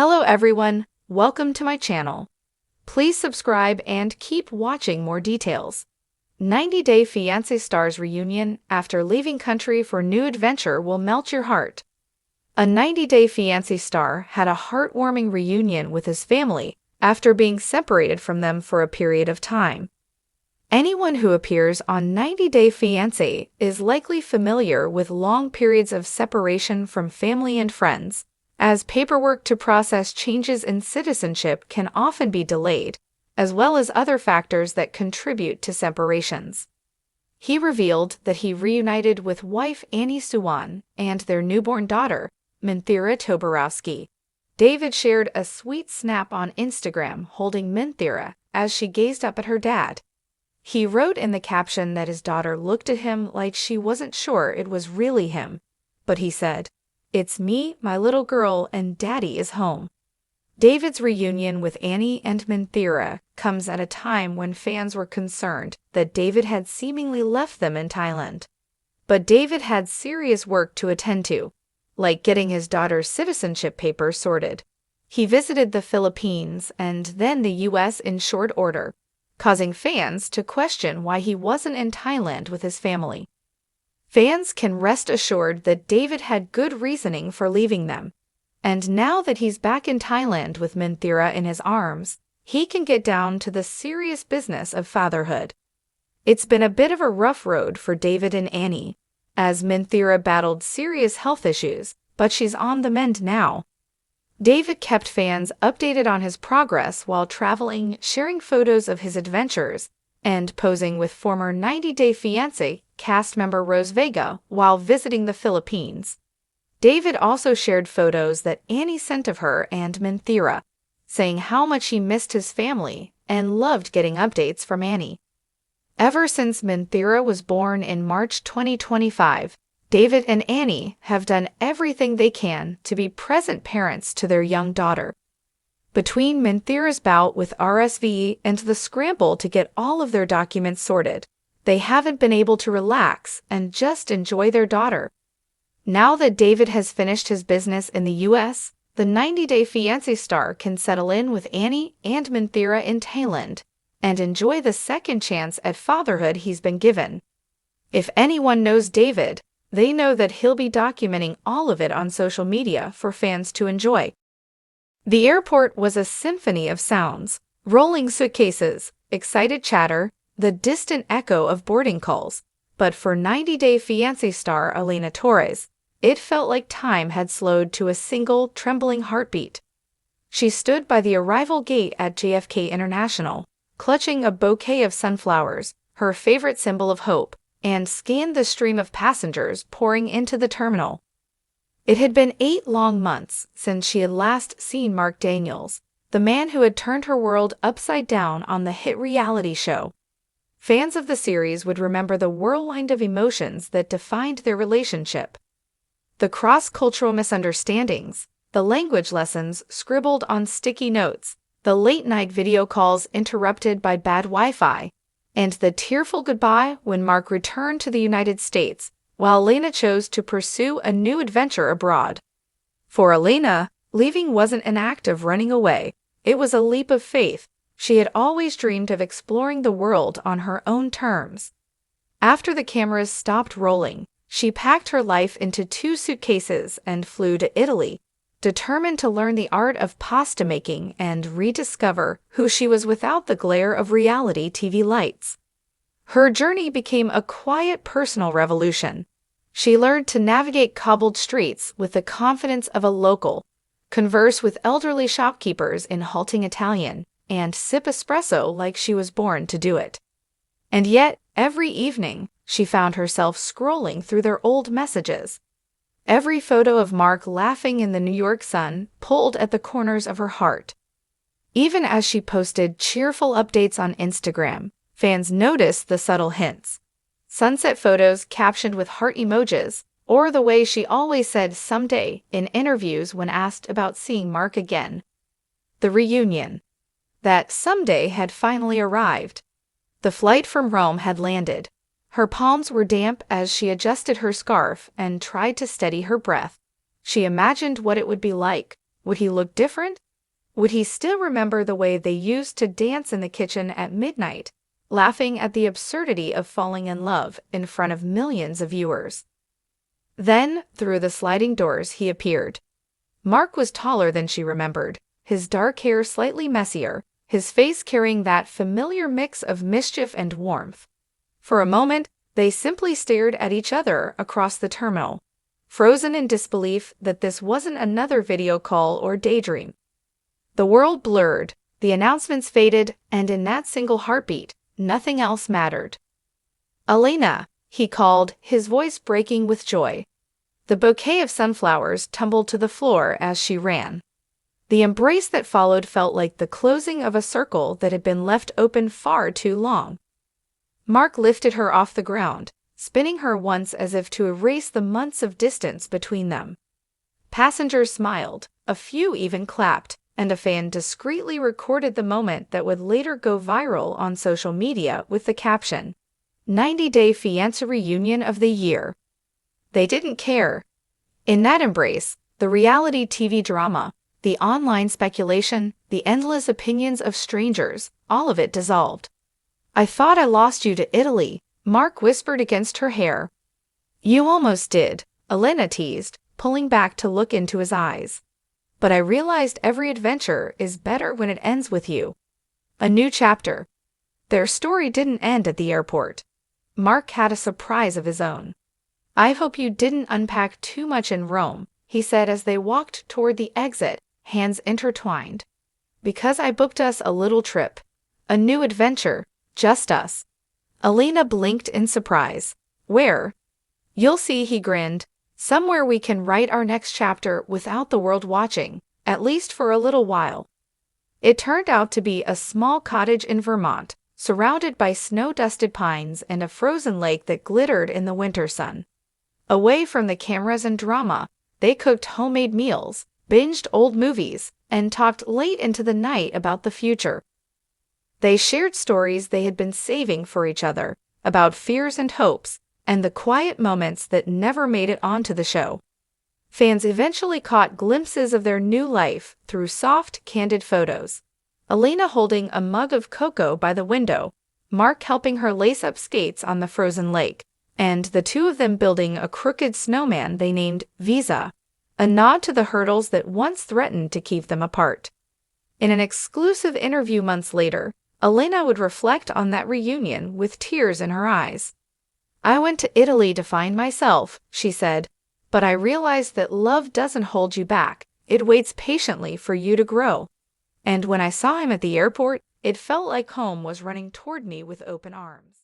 Hello everyone, welcome to my channel. Please subscribe and keep watching more details. 90-Day Fiancé stars reunion after leaving country for new adventure will melt your heart. A 90-Day Fiancé star had a heartwarming reunion with his family after being separated from them for a period of time. Anyone who appears on 90-Day Fiancé is likely familiar with long periods of separation from family and friends, as paperwork to process changes in citizenship can often be delayed, as well as other factors that contribute to separations. He revealed that he reunited with wife Annie Suwan and their newborn daughter, Minthira Toborowski. David shared a sweet snap on Instagram holding Minthira as she gazed up at her dad. He wrote in the caption that his daughter looked at him like she wasn't sure it was really him, but he said, "It's me, my little girl, and Daddy is home." David's reunion with Annie and Minthira comes at a time when fans were concerned that David had seemingly left them in Thailand. But David had serious work to attend to, like getting his daughter's citizenship papers sorted. He visited the Philippines and then the US in short order, causing fans to question why he wasn't in Thailand with his family. Fans can rest assured that David had good reasoning for leaving them, and now that he's back in Thailand with Minthira in his arms, he can get down to the serious business of fatherhood. It's been a bit of a rough road for David and Annie, as Minthira battled serious health issues, but she's on the mend now. David kept fans updated on his progress while traveling, sharing photos of his adventures, and posing with former 90-Day Fiancé cast member Rose Vega while visiting the Philippines. David also shared photos that Annie sent of her and Minthira, saying how much he missed his family and loved getting updates from Annie. Ever since Minthira was born in March 2025, David and Annie have done everything they can to be present parents to their young daughter. Between Minthira's bout with RSV and the scramble to get all of their documents sorted, they haven't been able to relax and just enjoy their daughter. Now that David has finished his business in the US, the 90-Day Fiancé star can settle in with Annie and Minthira in Thailand and enjoy the second chance at fatherhood he's been given. If anyone knows David, they know that he'll be documenting all of it on social media for fans to enjoy. The airport was a symphony of sounds, rolling suitcases, excited chatter, the distant echo of boarding calls. But for 90-Day Fiancé star Elena Torres, it felt like time had slowed to a single, trembling heartbeat. She stood by the arrival gate at JFK International, clutching a bouquet of sunflowers, her favorite symbol of hope, and scanned the stream of passengers pouring into the terminal. It had been 8 long months since she had last seen Mark Daniels, the man who had turned her world upside down on the hit reality show. Fans of the series would remember the whirlwind of emotions that defined their relationship. The cross-cultural misunderstandings, the language lessons scribbled on sticky notes, the late-night video calls interrupted by bad Wi-Fi, and the tearful goodbye when Mark returned to the United States, while Elena chose to pursue a new adventure abroad. For Elena, leaving wasn't an act of running away, it was a leap of faith. She had always dreamed of exploring the world on her own terms. After the cameras stopped rolling, she packed her life into 2 suitcases and flew to Italy, determined to learn the art of pasta making and rediscover who she was without the glare of reality TV lights. Her journey became a quiet personal revolution. She learned to navigate cobbled streets with the confidence of a local, converse with elderly shopkeepers in halting Italian, and sip espresso like she was born to do it. And yet, every evening, she found herself scrolling through their old messages. Every photo of Mark laughing in the New York sun pulled at the corners of her heart. Even as she posted cheerful updates on Instagram, fans noticed the subtle hints. Sunset photos captioned with heart emojis, or the way she always said someday in interviews when asked about seeing Mark again. The reunion. That someday had finally arrived. The flight from Rome had landed. Her palms were damp as she adjusted her scarf and tried to steady her breath. She imagined what it would be like, Would he look different? Would he still remember the way they used to dance in the kitchen at midnight, laughing at the absurdity of falling in love in front of millions of viewers? Then, through the sliding doors, he appeared. Mark was taller than she remembered, his dark hair slightly messier, his face carrying that familiar mix of mischief and warmth. For a moment, they simply stared at each other across the terminal, frozen in disbelief that this wasn't another video call or daydream. The world blurred, the announcements faded, and in that single heartbeat, nothing else mattered. "Elena," he called, his voice breaking with joy. The bouquet of sunflowers tumbled to the floor as she ran. The embrace that followed felt like the closing of a circle that had been left open far too long. Mark lifted her off the ground, spinning her once as if to erase the months of distance between them. Passengers smiled, a few even clapped, and a fan discreetly recorded the moment that would later go viral on social media with the caption, "90-day fiancé reunion of the year." They didn't care. In that embrace, the reality TV drama, the online speculation, the endless opinions of strangers, all of it dissolved. "I thought I lost you to Italy," Mark whispered against her hair. "You almost did," Elena teased, pulling back to look into his eyes. "But I realized every adventure is better when it ends with you." A new chapter. Their story didn't end at the airport. Mark had a surprise of his own. "I hope you didn't unpack too much in Rome," he said as they walked toward the exit, hands intertwined. "Because I booked us a little trip. A new adventure. Just us." Elena blinked in surprise. "Where?" "You'll see," he grinned. "Somewhere we can write our next chapter without the world watching, at least for a little while." It turned out to be a small cottage in Vermont, surrounded by snow-dusted pines and a frozen lake that glittered in the winter sun. Away from the cameras and drama, they cooked homemade meals, binged old movies, and talked late into the night about the future. They shared stories they had been saving for each other, about fears and hopes, and the quiet moments that never made it onto the show. Fans eventually caught glimpses of their new life through soft, candid photos. Elena holding a mug of cocoa by the window, Mark helping her lace up skates on the frozen lake, and the two of them building a crooked snowman they named Visa, a nod to the hurdles that once threatened to keep them apart. In an exclusive interview months later, Elena would reflect on that reunion with tears in her eyes. "I went to Italy to find myself," she said, "but I realized that love doesn't hold you back, it waits patiently for you to grow. And when I saw him at the airport, it felt like home was running toward me with open arms."